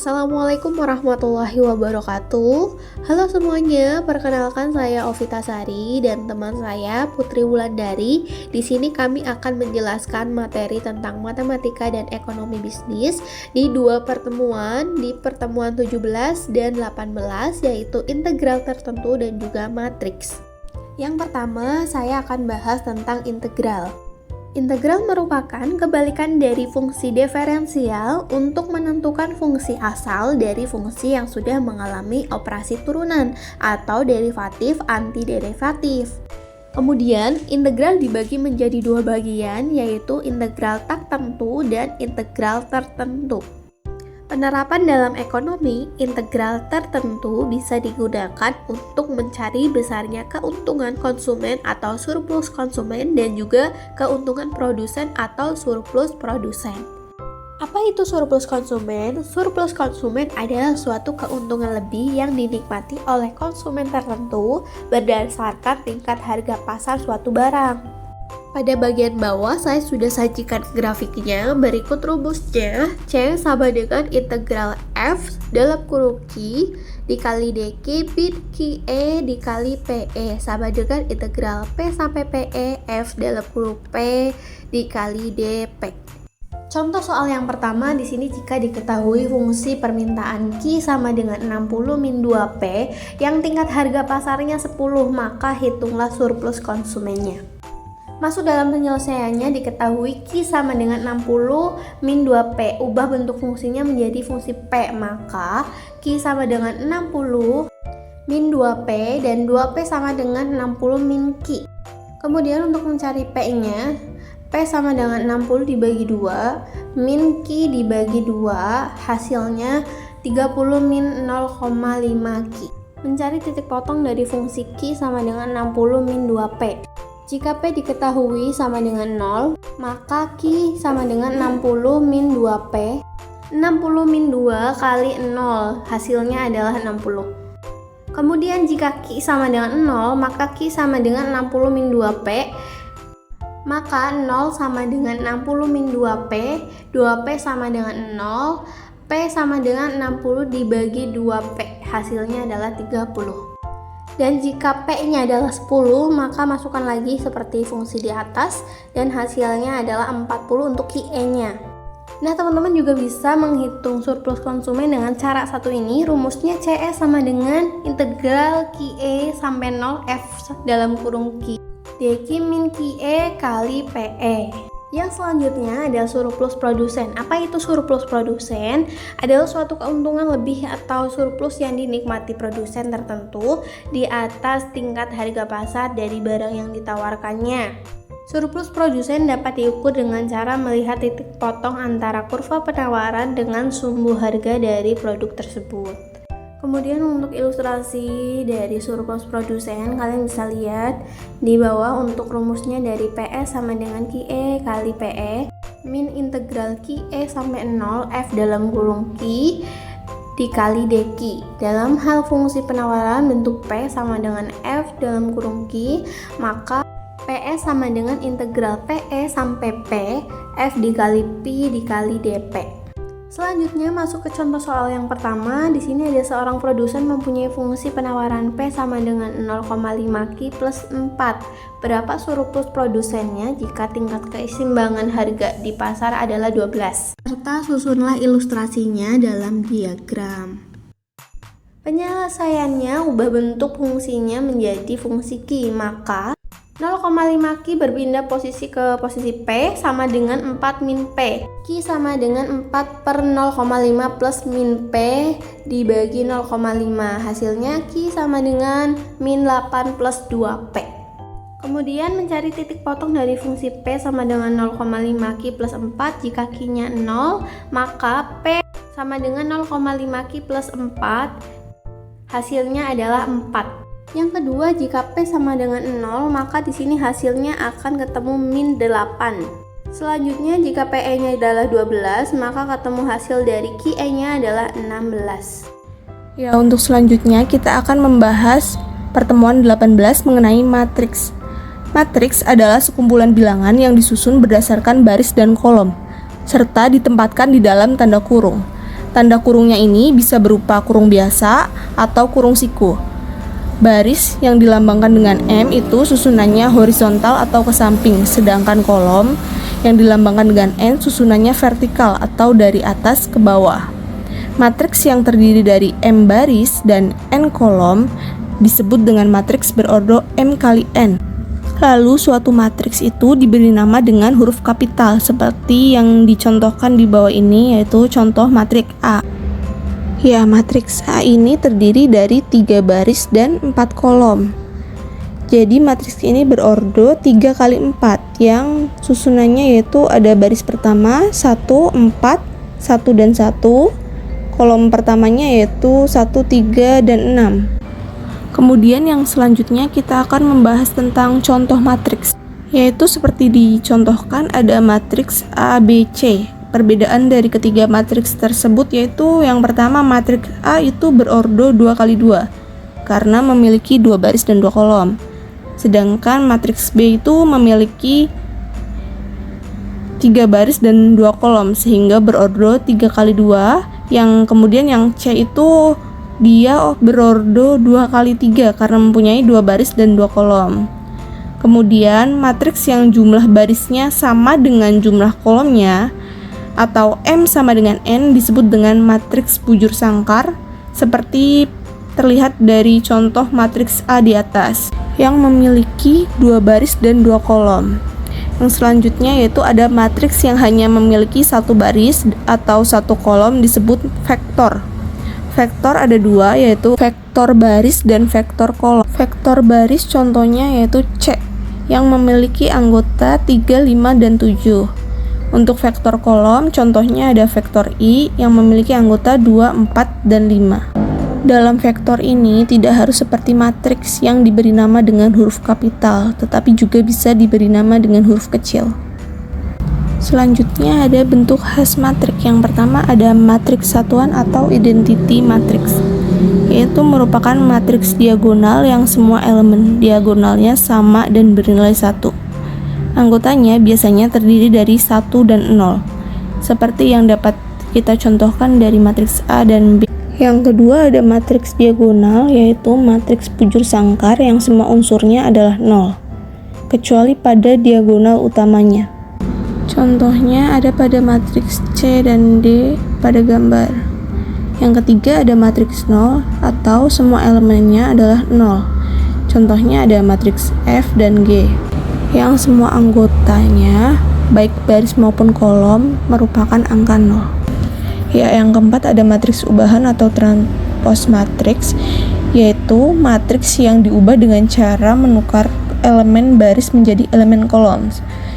Assalamualaikum warahmatullahi wabarakatuh. Halo semuanya, perkenalkan saya Ovita Sari dan teman saya Putri Wulandari. Di sini kami akan menjelaskan materi tentang matematika dan ekonomi bisnis di dua pertemuan, di pertemuan 17 dan 18, yaitu integral tertentu dan juga matriks. Yang pertama, saya akan bahas tentang integral. Integral merupakan kebalikan dari fungsi diferensial untuk menentukan fungsi asal dari fungsi yang sudah mengalami operasi turunan atau derivatif antiderivatif. Kemudian, integral dibagi menjadi dua bagian, yaitu integral tak tentu dan integral tertentu. Penerapan dalam ekonomi, integral tertentu bisa digunakan untuk mencari besarnya keuntungan konsumen atau surplus konsumen dan juga keuntungan produsen atau surplus produsen. Apa itu surplus konsumen? Surplus konsumen adalah suatu keuntungan lebih yang dinikmati oleh konsumen tertentu berdasarkan tingkat harga pasar suatu barang. Pada bagian bawah saya sudah sajikan grafiknya. Berikut rumusnya. C sama dengan integral F dalam kurung Q dikali DQ bin QE dikali PE sama dengan integral P sampai PE F dalam kurung P dikali DP. Contoh soal yang pertama, di sini jika diketahui fungsi permintaan Q sama dengan 60 min 2P yang tingkat harga pasarnya 10, maka hitunglah surplus konsumennya. Masuk dalam penyelesaiannya, diketahui Q sama dengan 60 min 2P, ubah bentuk fungsinya menjadi fungsi P, maka Q sama dengan 60 min 2P dan 2P sama dengan 60 min Q. Kemudian untuk mencari P-nya, P sama dengan 60 dibagi 2, min Q dibagi 2, hasilnya 30 min 0,5 Q. Mencari titik potong dari fungsi Q sama dengan 60 min 2P. Jika P diketahui sama dengan 0, maka Q sama dengan 60 min 2P. 60 min 2 kali 0, hasilnya adalah 60. Kemudian jika Q sama dengan 0, maka Q sama dengan 60 min 2P. Maka 0 sama dengan 60 min 2P, 2P sama dengan 0, P sama dengan 60 dibagi 2P, hasilnya adalah 30. Dan jika P-nya adalah 10, maka masukkan lagi seperti fungsi di atas dan hasilnya adalah 40 untuk QE-nya. Nah, teman-teman juga bisa menghitung surplus konsumen dengan cara satu ini. Rumusnya CE sama dengan integral QE sampai 0 F dalam kurung Q DQ min QE kali PE. Yang selanjutnya adalah surplus produsen. Apa itu surplus produsen? Adalah suatu keuntungan lebih atau surplus yang dinikmati produsen tertentu di atas tingkat harga pasar dari barang yang ditawarkannya. Surplus produsen dapat diukur dengan cara melihat titik potong antara kurva penawaran dengan sumbu harga dari produk tersebut. Kemudian untuk ilustrasi dari surplus produsen, kalian bisa lihat di bawah untuk rumusnya dari PE sama dengan QE kali PE min integral QE sampai 0 F dalam kurung Q dikali DQ. Dalam hal fungsi penawaran bentuk P sama dengan F dalam kurung Q, maka PE sama dengan integral PE sampai P F dikali P dikali DP. Selanjutnya masuk ke contoh soal yang pertama. Di sini ada seorang produsen mempunyai fungsi penawaran P sama dengan 0,5 Q plus 4. Berapa surplus produsennya jika tingkat keseimbangan harga di pasar adalah 12? Serta susunlah ilustrasinya dalam diagram. Penyelesaiannya, ubah bentuk fungsinya menjadi fungsi Q, maka 0,5 Q berpindah posisi ke posisi P sama dengan 4 min P. Q sama dengan 4 per 0,5 plus min P dibagi 0,5. Hasilnya Q sama dengan min 8 plus 2P. Kemudian mencari titik potong dari fungsi P sama dengan 0,5 Q plus 4. Jika Q-nya 0, maka P sama dengan 0,5 Q plus 4. Hasilnya adalah 4. Yang kedua, jika P sama dengan 0, maka di sini hasilnya akan ketemu min 8. Selanjutnya, jika PE-nya adalah 12, maka ketemu hasil dari QE-nya adalah 16. Ya, untuk selanjutnya kita akan membahas pertemuan 18 mengenai matriks. Matriks adalah sekumpulan bilangan yang disusun berdasarkan baris dan kolom, serta ditempatkan di dalam tanda kurung. Tanda kurungnya ini bisa berupa kurung biasa atau kurung siku. Baris yang dilambangkan dengan M itu susunannya horizontal atau ke samping, sedangkan kolom yang dilambangkan dengan N susunannya vertikal atau dari atas ke bawah. Matriks yang terdiri dari M baris dan N kolom disebut dengan matriks berordo M kali N. Lalu suatu matriks itu diberi nama dengan huruf kapital seperti yang dicontohkan di bawah ini, yaitu contoh matriks A. Ya, matriks A ini terdiri dari 3 baris dan 4 kolom. Jadi matriks ini berordo 3 kali 4 yang susunannya yaitu ada baris pertama 1, 4, 1 dan 1. Kolom pertamanya yaitu 1, 3 dan 6. Kemudian yang selanjutnya kita akan membahas tentang contoh matriks, yaitu seperti dicontohkan ada matriks A, B, C. Perbedaan dari ketiga matriks tersebut yaitu yang pertama matriks A itu berordo 2 kali 2 karena memiliki 2 baris dan 2 kolom. Sedangkan matriks B itu memiliki 3 baris dan 2 kolom sehingga berordo 3 kali 2, yang kemudian yang C itu dia berordo 2 kali 3 karena mempunyai 2 baris dan 2 kolom. Kemudian matriks yang jumlah barisnya sama dengan jumlah kolomnya atau M sama dengan N disebut dengan matriks bujur sangkar seperti terlihat dari contoh matriks A di atas yang memiliki 2 baris dan 2 kolom. Yang selanjutnya yaitu ada matriks yang hanya memiliki 1 baris atau 1 kolom disebut vektor. Vektor ada 2 yaitu vektor baris dan vektor kolom. Vektor baris contohnya yaitu C yang memiliki anggota 3, 5, dan 7. Untuk vektor kolom contohnya ada vektor I yang memiliki anggota 2, 4, dan 5. Dalam vektor ini tidak harus seperti matriks yang diberi nama dengan huruf kapital, tetapi juga bisa diberi nama dengan huruf kecil. Selanjutnya ada bentuk khas matriks. Yang pertama ada matriks satuan atau identity matriks, yaitu merupakan matriks diagonal yang semua elemen diagonalnya sama dan bernilai 1. Anggotanya biasanya terdiri dari 1 dan 0, seperti yang dapat kita contohkan dari matriks A dan B. Yang kedua ada matriks diagonal, yaitu matriks bujur sangkar yang semua unsurnya adalah 0, kecuali pada diagonal utamanya. Contohnya ada pada matriks C dan D pada gambar. Yang ketiga ada matriks 0 atau semua elemennya adalah 0. Contohnya ada matriks F dan G yang semua anggotanya baik baris maupun kolom merupakan angka 0. Ya, yang keempat ada matriks ubahan atau transpose matriks, yaitu matriks yang diubah dengan cara menukar elemen baris menjadi elemen kolom.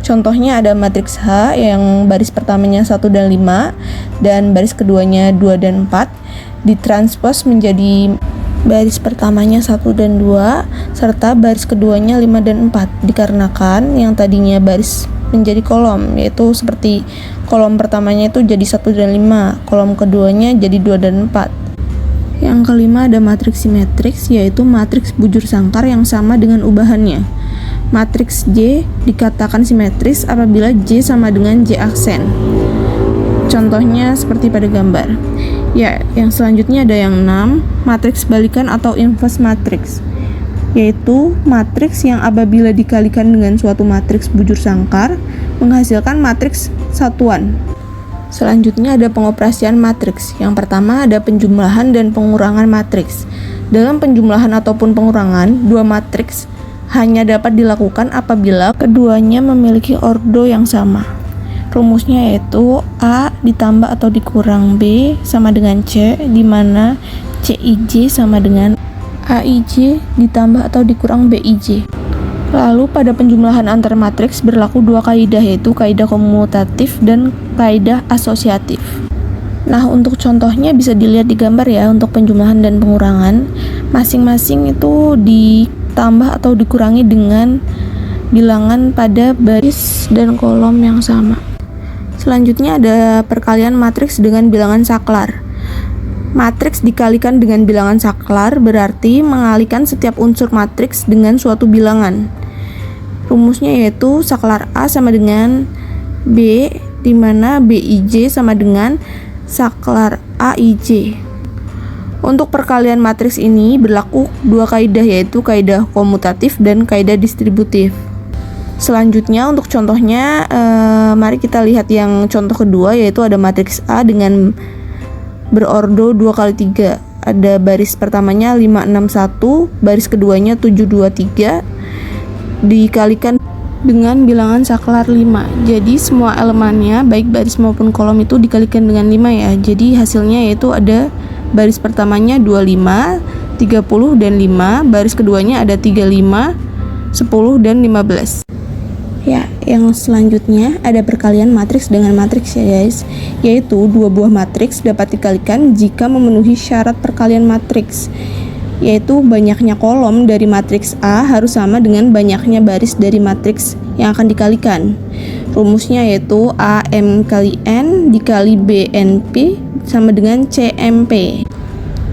Contohnya ada matriks H yang baris pertamanya 1 dan 5 dan baris keduanya 2 dan 4 ditranspos menjadi baris pertamanya 1 dan 2 serta baris keduanya 5 dan 4 dikarenakan yang tadinya baris menjadi kolom, yaitu seperti kolom pertamanya itu jadi 1 dan 5, kolom keduanya jadi 2 dan 4. Yang kelima ada matriks simetriks, yaitu matriks bujur sangkar yang sama dengan ubahannya. Matriks J dikatakan simetris apabila J sama dengan J aksen. Contohnya seperti pada gambar. Ya, yang selanjutnya ada yang 6, matriks balikan atau inverse matriks, yaitu matriks yang apabila dikalikan dengan suatu matriks bujur sangkar menghasilkan matriks satuan. Selanjutnya ada pengoperasian matriks. Yang pertama ada penjumlahan dan pengurangan matriks. Dalam penjumlahan ataupun pengurangan, dua matriks hanya dapat dilakukan apabila keduanya memiliki ordo yang sama. Rumusnya yaitu A ditambah atau dikurang B sama dengan C, di mana CIJ sama dengan AIJ ditambah atau dikurang BIJ. Lalu pada penjumlahan antar matriks berlaku dua kaidah, yaitu kaidah komutatif dan kaidah asosiatif. Nah, untuk contohnya bisa dilihat di gambar ya. Untuk penjumlahan dan pengurangan masing-masing itu ditambah atau dikurangi dengan bilangan pada baris dan kolom yang sama. Selanjutnya ada perkalian matriks dengan bilangan saklar. Matriks dikalikan dengan bilangan saklar berarti mengalikan setiap unsur matriks dengan suatu bilangan. Rumusnya yaitu saklar A sama dengan B, di mana BIJ sama dengan saklar AIJ. Untuk perkalian matriks ini berlaku dua kaidah, yaitu kaidah komutatif dan kaidah distributif. Selanjutnya untuk contohnya, mari kita lihat yang contoh kedua, yaitu ada matriks A dengan berordo 2 kali 3. Ada baris pertamanya 561, baris keduanya 723, dikalikan dengan bilangan saklar 5. Jadi semua elemennya baik baris maupun kolom itu dikalikan dengan 5 ya. Jadi hasilnya yaitu ada baris pertamanya 25, 30 dan 5, baris keduanya ada 35, 10 dan 15. Ya, yang selanjutnya ada perkalian matriks dengan matriks ya guys, yaitu dua buah matriks dapat dikalikan jika memenuhi syarat perkalian matriks, yaitu banyaknya kolom dari matriks A harus sama dengan banyaknya baris dari matriks yang akan dikalikan. Rumusnya yaitu AM kali N dikali BNP sama dengan CMP.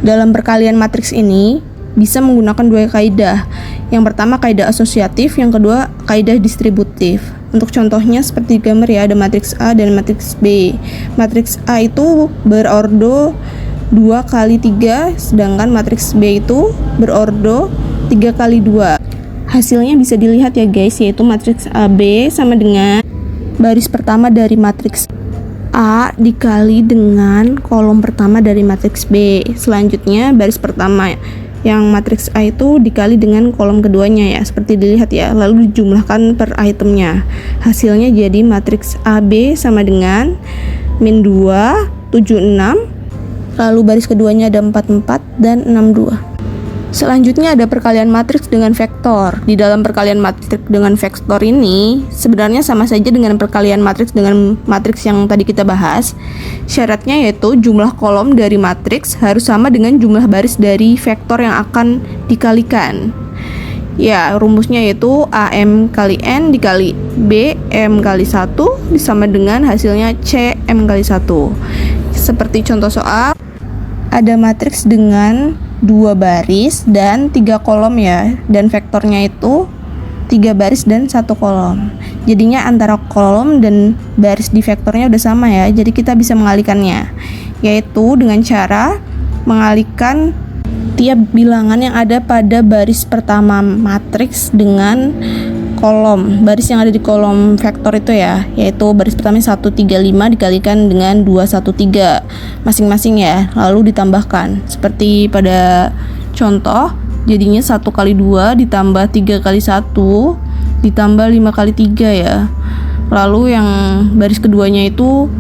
Dalam perkalian matriks ini bisa menggunakan dua kaidah. Yang pertama kaidah asosiatif, yang kedua kaidah distributif. Untuk contohnya seperti gambar ya, ada matriks A dan matriks B. Matriks A itu berordo 2 kali 3, sedangkan matriks B itu berordo 3 kali 2. Hasilnya bisa dilihat ya guys, yaitu matriks AB sama dengan baris pertama dari matriks A dikali dengan kolom pertama dari matriks B. Selanjutnya baris pertama yang matriks A itu dikali dengan kolom keduanya ya, seperti dilihat ya, lalu dijumlahkan per itemnya. Hasilnya jadi matriks AB sama dengan min 2, 7, 6, lalu baris keduanya ada 44 dan 62. Selanjutnya ada perkalian matriks dengan vektor. Di dalam perkalian matriks dengan vektor ini sebenarnya sama saja dengan perkalian matriks dengan matriks yang tadi kita bahas. Syaratnya yaitu jumlah kolom dari matriks harus sama dengan jumlah baris dari vektor yang akan dikalikan. Ya, rumusnya yaitu AM kali N dikali BM kali 1 sama dengan hasilnya CM kali 1. Seperti contoh soal, ada matriks dengan 2 baris dan 3 kolom ya, dan vektornya itu 3 baris dan 1 kolom. Jadinya antara kolom dan baris di vektornya udah sama ya, jadi kita bisa mengalihkannya, yaitu dengan cara mengalihkan tiap bilangan yang ada pada baris pertama matriks dengan kolom, baris yang ada di kolom vektor itu ya, yaitu baris pertama 135 dikalikan dengan 213 masing-masing ya, lalu ditambahkan seperti pada contoh, jadinya 1 kali 2 ditambah 3 kali 1 ditambah 5 kali 3 ya. Lalu yang baris keduanya itu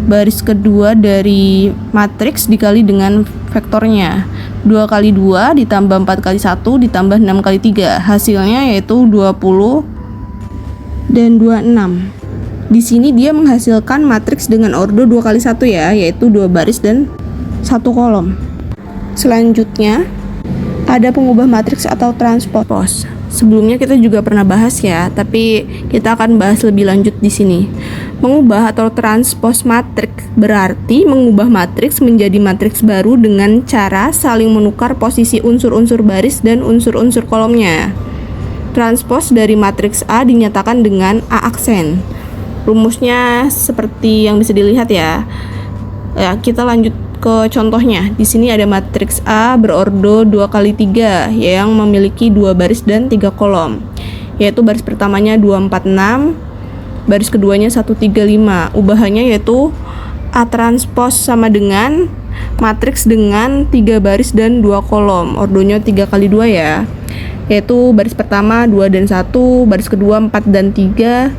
baris kedua dari matriks dikali dengan vektornya, 2 kali 2 ditambah 4 kali 1 ditambah 6 kali 3. Hasilnya yaitu 20 dan 26. Di sini dia menghasilkan matriks dengan ordo 2 kali 1 ya, yaitu 2 baris dan 1 kolom. Selanjutnya ada pengubah matriks atau transpos. Sebelumnya kita juga pernah bahas ya, tapi kita akan bahas lebih lanjut di sini. Mengubah atau transpos matriks berarti mengubah matriks menjadi matriks baru dengan cara saling menukar posisi unsur-unsur baris dan unsur-unsur kolomnya. Transpos dari matriks A dinyatakan dengan A aksen. Rumusnya seperti yang bisa dilihat ya. Ya, kita lanjut ke contohnya. Di sini ada matriks A berordo 2 kali 3 yang memiliki 2 baris dan 3 kolom. Yaitu baris pertamanya 246, baris keduanya 135. Ubahannya yaitu A transpos sama dengan matriks dengan 3 baris dan 2 kolom. Ordonya 3 kali 2 ya. Yaitu baris pertama 2 dan 1, baris kedua 4 dan 3,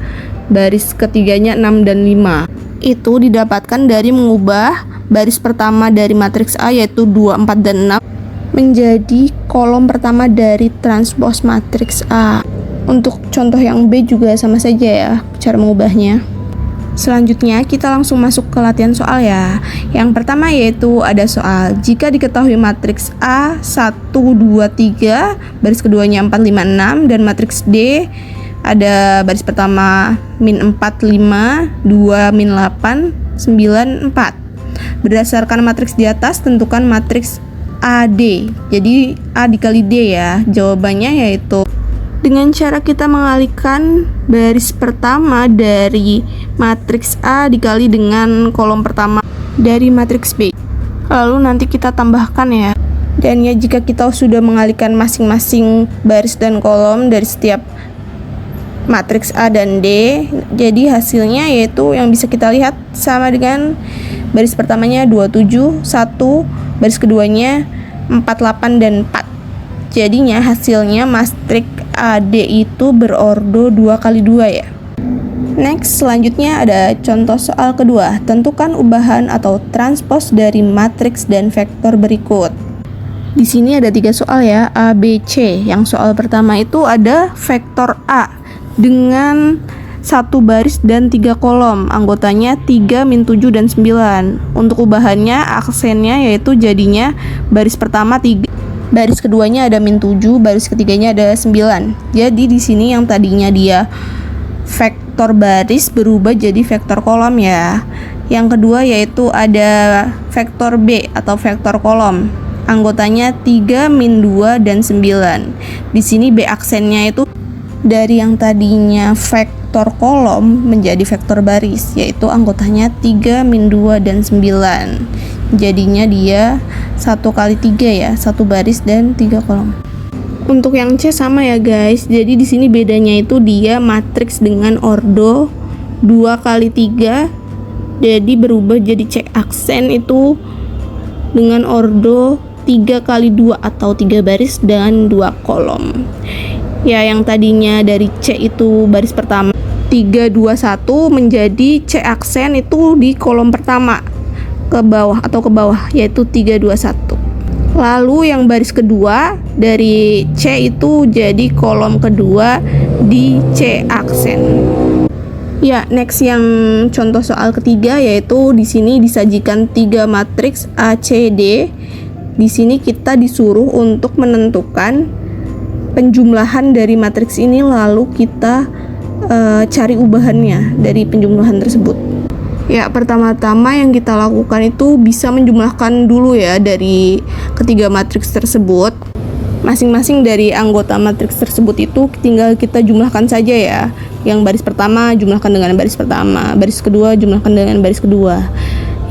baris ketiganya 6 dan 5. Itu didapatkan dari mengubah baris pertama dari matriks A yaitu 2, 4, dan 6 menjadi kolom pertama dari transpos matriks A. Untuk contoh yang B juga sama saja ya cara mengubahnya. Selanjutnya kita langsung masuk ke latihan soal ya. Yang pertama yaitu ada soal, jika diketahui matriks A 1, 2, 3, baris keduanya 4, 5, 6, dan matriks D ada baris pertama min 4, 5, 2, min 8, 9, 4. Berdasarkan matriks di atas, tentukan matriks AD. Jadi A dikali D ya. Jawabannya yaitu dengan cara kita mengalihkan baris pertama dari matriks A dikali dengan kolom pertama dari matriks B. Lalu nanti kita tambahkan ya. Dan ya, jika kita sudah mengalihkan masing-masing baris dan kolom dari setiap matriks A dan D, jadi hasilnya yaitu yang bisa kita lihat sama dengan baris pertamanya 27, 1, baris keduanya 48 dan 4. Jadinya hasilnya matriks AD itu berordo 2x2 ya. Next, selanjutnya ada contoh soal kedua. Tentukan ubahan atau transpos dari matriks dan vektor berikut. Di sini ada 3 soal ya, A, B, C. Yang soal pertama itu ada vektor A dengan 1 baris dan 3 kolom. Anggotanya 3, min 7, dan 9. Untuk ubahannya, aksennya yaitu jadinya baris pertama 3, baris keduanya ada min 7, baris ketiganya ada 9. Jadi di sini yang tadinya dia vektor baris berubah jadi vektor kolom ya. Yang kedua yaitu ada vektor B atau vektor kolom. Anggotanya 3, min 2, dan 9. Di sini B aksennya itu dari yang tadinya vektor kolom menjadi vektor baris, yaitu anggotanya 3, min 2, dan 9. Jadinya dia 1 kali 3 ya, 1 baris dan 3 kolom. Untuk yang C sama ya guys. Jadi di sini bedanya itu dia matriks dengan ordo 2 kali 3. Jadi berubah jadi C aksen itu dengan ordo 3 kali 2 atau 3 baris dan 2 kolom. Ya, yang tadinya dari C itu baris pertama 3, 2, 1 menjadi C aksen itu di kolom pertama ke bawah atau ke bawah, yaitu 3, 2, 1. Lalu yang baris kedua dari C itu jadi kolom kedua di C aksen. Ya, next yang contoh soal ketiga yaitu di sini disajikan 3 matriks A, C, D. Di sini kita disuruh untuk menentukan penjumlahan dari matriks ini, lalu kita cari ubahannya dari penjumlahan tersebut. Ya, pertama-tama yang kita lakukan itu bisa menjumlahkan dulu ya dari ketiga matriks tersebut. Masing-masing dari anggota matriks tersebut itu tinggal kita jumlahkan saja ya. Yang baris pertama jumlahkan dengan baris pertama, baris kedua jumlahkan dengan baris kedua.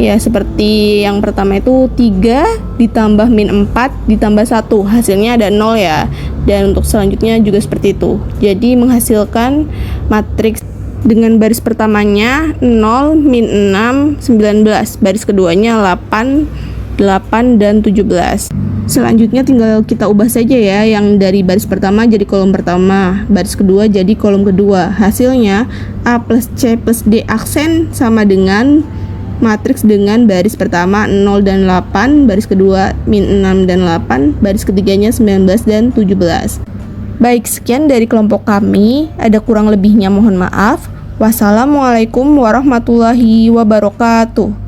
Ya, seperti yang pertama itu 3 ditambah min 4 ditambah 1, hasilnya ada 0 ya. Dan untuk selanjutnya juga seperti itu. Jadi menghasilkan matriks dengan baris pertamanya 0, min 6, 19. Baris keduanya 8, 8, dan 17. Selanjutnya tinggal kita ubah saja ya, yang dari baris pertama jadi kolom pertama, baris kedua jadi kolom kedua. Hasilnya A plus C plus D aksen sama dengan matriks dengan baris pertama 0 dan 8, baris kedua min 6 dan 8, baris ketiganya 19 dan 17. Baik, sekian dari kelompok kami. Ada kurang lebihnya mohon maaf. Wassalamualaikum warahmatullahi wabarakatuh.